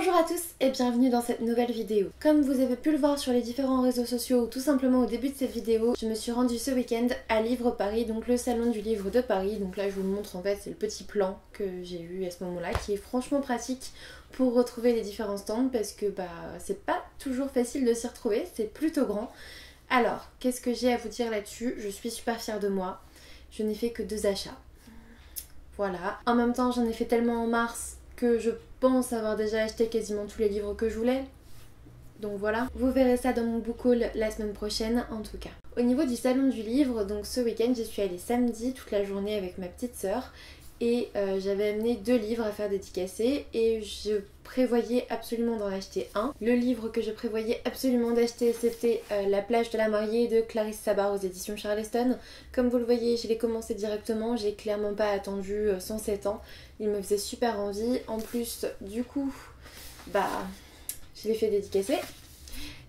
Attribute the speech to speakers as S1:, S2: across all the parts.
S1: Bonjour à tous et bienvenue dans cette nouvelle vidéo. Comme vous avez pu le voir sur les différents réseaux sociaux ou tout simplement au début de cette vidéo, je me suis rendue ce week-end à Livre Paris, donc le salon du livre de Paris. Donc là je vous montre, en fait c'est le petit plan que j'ai eu à ce moment-là qui est franchement pratique pour retrouver les différents stands parce que c'est pas toujours facile de s'y retrouver, c'est plutôt grand. Alors qu'est-ce que j'ai à vous dire là-dessus? Je suis super fière de moi, je n'ai fait que 2 achats. Voilà. En même temps j'en ai fait tellement en mars que je pense avoir déjà acheté quasiment tous les livres que je voulais. Donc voilà, vous verrez ça dans mon book haul la semaine prochaine en tout cas. Au niveau du salon du livre, donc ce week-end j'y suis allée samedi toute la journée avec ma petite sœur et j'avais amené 2 livres à faire dédicacer et je prévoyais absolument d'en acheter un. Le livre que je prévoyais absolument d'acheter c'était La plage de la mariée de Clarisse Sabar aux éditions Charleston. Comme vous le voyez, je l'ai commencé directement, j'ai clairement pas attendu 107 ans. Il me faisait super envie. En plus, du coup, je l'ai fait dédicacer.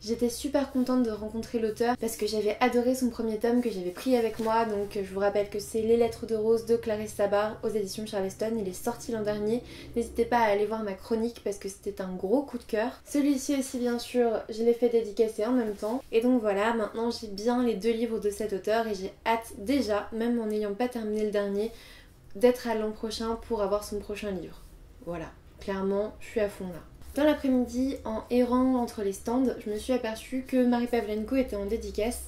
S1: J'étais super contente de rencontrer l'auteur parce que j'avais adoré son premier tome que j'avais pris avec moi. Donc je vous rappelle que c'est Les Lettres de Rose de Clarisse Sabar aux éditions Charleston. Il est sorti l'an dernier. N'hésitez pas à aller voir ma chronique parce que c'était un gros coup de cœur. Celui-ci aussi bien sûr, je l'ai fait dédicacer en même temps. Et donc voilà, maintenant j'ai bien les 2 livres de cet auteur et j'ai hâte déjà, même en n'ayant pas terminé le dernier, d'être à l'an prochain pour avoir son prochain livre. Voilà, clairement je suis à fond là. Dans l'après-midi, en errant entre les stands, je me suis aperçue que Marie Pavlenko était en dédicace.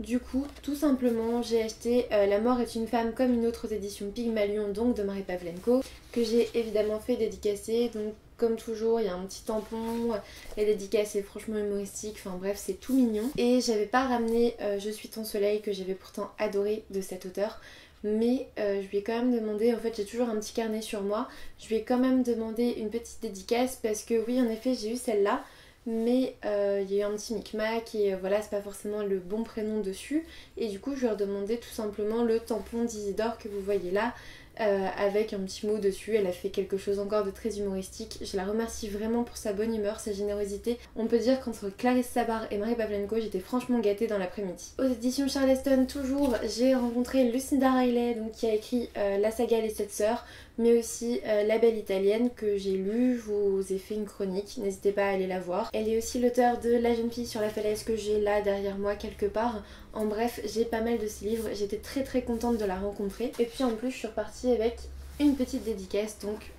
S1: Du coup, tout simplement, j'ai acheté La mort est une femme comme une autre aux éditions Pygmalion, donc de Marie Pavlenko, que j'ai évidemment fait dédicacer. Donc comme toujours, il y a un petit tampon, la dédicace est franchement humoristique, enfin bref, c'est tout mignon. Et j'avais pas ramené Je suis ton soleil, que j'avais pourtant adoré de cet auteur. Mais je lui ai quand même demandé, en fait j'ai toujours un petit carnet sur moi, je lui ai quand même demandé une petite dédicace parce que oui en effet j'ai eu celle-là, mais il y a eu un petit micmac et voilà c'est pas forcément le bon prénom dessus et du coup je lui ai demandé tout simplement le tampon d'Isidore que vous voyez là avec un petit mot dessus. Elle a fait quelque chose encore de très humoristique. Je la remercie vraiment pour sa bonne humeur, sa générosité. On peut dire qu'entre Clarisse Sabar et Marie Pavlenko, j'étais franchement gâtée dans l'après-midi. Aux éditions Charleston, toujours, j'ai rencontré Lucinda Riley, donc, qui a écrit la saga Les 7 sœurs, mais aussi La belle italienne que j'ai lu. Je vous ai fait une chronique, n'hésitez pas à aller la voir. Elle est aussi l'auteur de La jeune fille sur la falaise que j'ai là derrière moi quelque part. En bref, j'ai pas mal de ses livres, j'étais très contente de la rencontrer. Et puis en plus, je suis repartie avec une petite dédicace, donc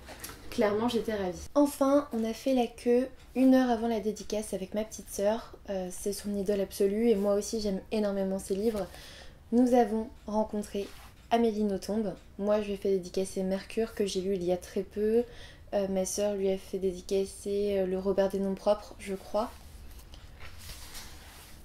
S1: clairement j'étais ravie. Enfin, on a fait la queue 1 heure avant la dédicace avec ma petite sœur. C'est son idole absolue et moi aussi j'aime énormément ses livres. Nous avons rencontré Amélie Nothomb. Moi je lui ai fait dédicacer Mercure que j'ai lu il y a très peu. Ma sœur lui a fait dédicacer le Robert des noms propres, je crois.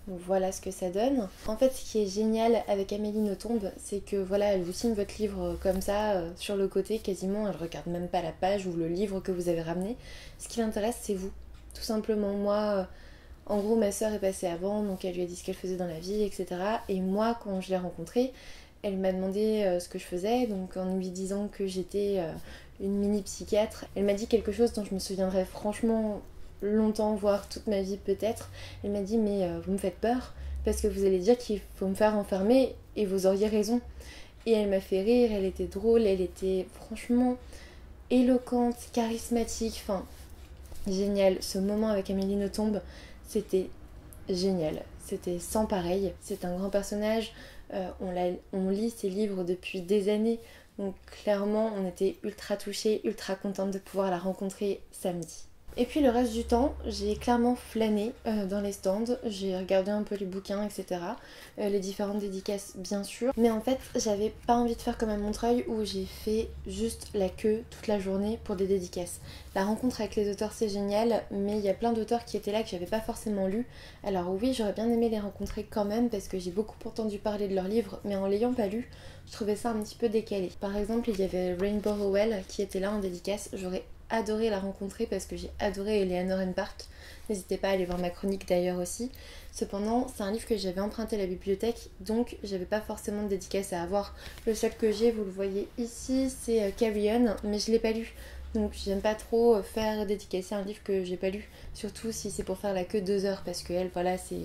S1: Donc voilà ce que ça donne. En fait, ce qui est génial avec Amélie Nothomb, c'est que voilà, elle vous signe votre livre comme ça, sur le côté quasiment, elle regarde même pas la page ou le livre que vous avez ramené. Ce qui l'intéresse, c'est vous, tout simplement. Moi, en gros, ma sœur est passée avant, donc elle lui a dit ce qu'elle faisait dans la vie, etc. Et moi, quand je l'ai rencontrée, elle m'a demandé ce que je faisais, donc en lui disant que j'étais une mini psychiatre. Elle m'a dit quelque chose dont je me souviendrai franchement longtemps, voire toute ma vie peut-être. Elle m'a dit mais vous me faites peur parce que vous allez dire qu'il faut me faire enfermer et vous auriez raison. Et elle m'a fait rire, elle était drôle, elle était franchement éloquente, charismatique, enfin génial. Ce moment avec Amélie Nothomb, c'était génial, c'était sans pareil. C'est un grand personnage, on lit ses livres depuis des années, donc clairement on était ultra touchés, ultra contente de pouvoir la rencontrer samedi. Et puis le reste du temps, j'ai clairement flâné dans les stands, j'ai regardé un peu les bouquins, etc. Les différentes dédicaces, bien sûr. Mais en fait, j'avais pas envie de faire comme à Montreuil où j'ai fait juste la queue toute la journée pour des dédicaces. La rencontre avec les auteurs, c'est génial, mais il y a plein d'auteurs qui étaient là que j'avais pas forcément lu. Alors oui, j'aurais bien aimé les rencontrer quand même parce que j'ai beaucoup entendu parler de leurs livres, mais en l'ayant pas lu, je trouvais ça un petit peu décalé. Par exemple, il y avait Rainbow Rowell qui était là en dédicace, j'aurais adoré la rencontrer parce que j'ai adoré Eleanor and Park. N'hésitez pas à aller voir ma chronique d'ailleurs aussi. Cependant, c'est un livre que j'avais emprunté à la bibliothèque, donc j'avais pas forcément de dédicace à avoir. Le seul que j'ai, vous le voyez ici, c'est Carry On, mais je l'ai pas lu. Donc j'aime pas trop faire dédicacer un livre que j'ai pas lu, surtout si c'est pour faire la queue 2 heures, parce que elle, voilà, c'est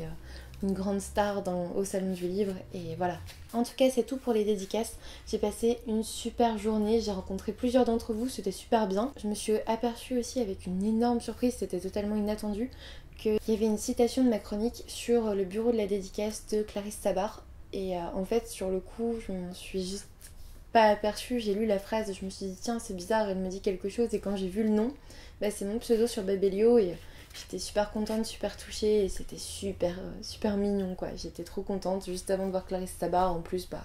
S1: une grande star au salon du livre et voilà. En tout cas c'est tout pour les dédicaces. J'ai passé une super journée, j'ai rencontré plusieurs d'entre vous, c'était super bien. Je me suis aperçue aussi avec une énorme surprise, c'était totalement inattendu, qu'il y avait une citation de ma chronique sur le bureau de la dédicace de Clarisse Sabar. Et en fait sur le coup je m'en suis juste pas aperçue, j'ai lu la phrase et je me suis dit tiens c'est bizarre, elle me dit quelque chose, et quand j'ai vu le nom, bah, c'est mon pseudo sur Babelio et j'étais super contente, super touchée et c'était super mignon quoi. J'étais trop contente juste avant de voir Clarisse Sabar, en plus bah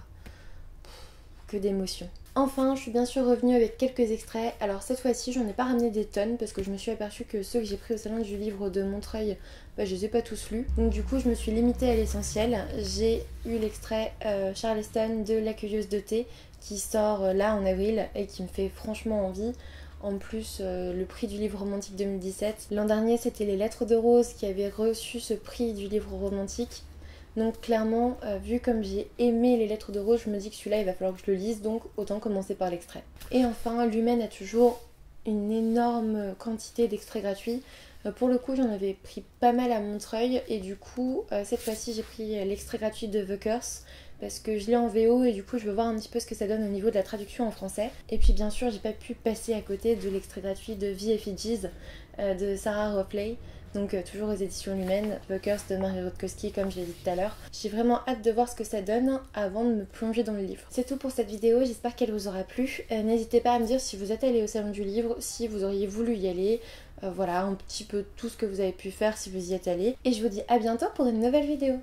S1: que d'émotions. Enfin, je suis bien sûr revenue avec quelques extraits. Alors cette fois-ci, j'en ai pas ramené des tonnes parce que je me suis aperçue que ceux que j'ai pris au salon du livre de Montreuil, bah, je les ai pas tous lus. Donc du coup, je me suis limitée à l'essentiel. J'ai eu l'extrait Charleston de L'accueilleuse de thé qui sort là en avril et qui me fait franchement envie. En plus, le prix du livre romantique 2017. L'an dernier, c'était les Lettres de Rose qui avaient reçu ce prix du livre romantique. Donc clairement, vu comme j'ai aimé les Lettres de Rose, je me dis que celui-là il va falloir que je le lise, donc autant commencer par l'extrait. Et enfin, Lumen a toujours une énorme quantité d'extraits gratuits. Pour le coup, j'en avais pris pas mal à Montreuil et du coup, cette fois-ci j'ai pris l'extrait gratuit de The Curse parce que je l'ai en VO et du coup je veux voir un petit peu ce que ça donne au niveau de la traduction en français. Et puis bien sûr, j'ai pas pu passer à côté de l'extrait gratuit de The Effigies de Sarah Ropley. Donc toujours aux éditions Lumen, The Curse de Marie Rutkowski comme je l'ai dit tout à l'heure. J'ai vraiment hâte de voir ce que ça donne avant de me plonger dans le livre. C'est tout pour cette vidéo, j'espère qu'elle vous aura plu. N'hésitez pas à me dire si vous êtes allé au salon du livre, si vous auriez voulu y aller. Voilà, un petit peu tout ce que vous avez pu faire si vous y êtes allé. Et je vous dis à bientôt pour une nouvelle vidéo.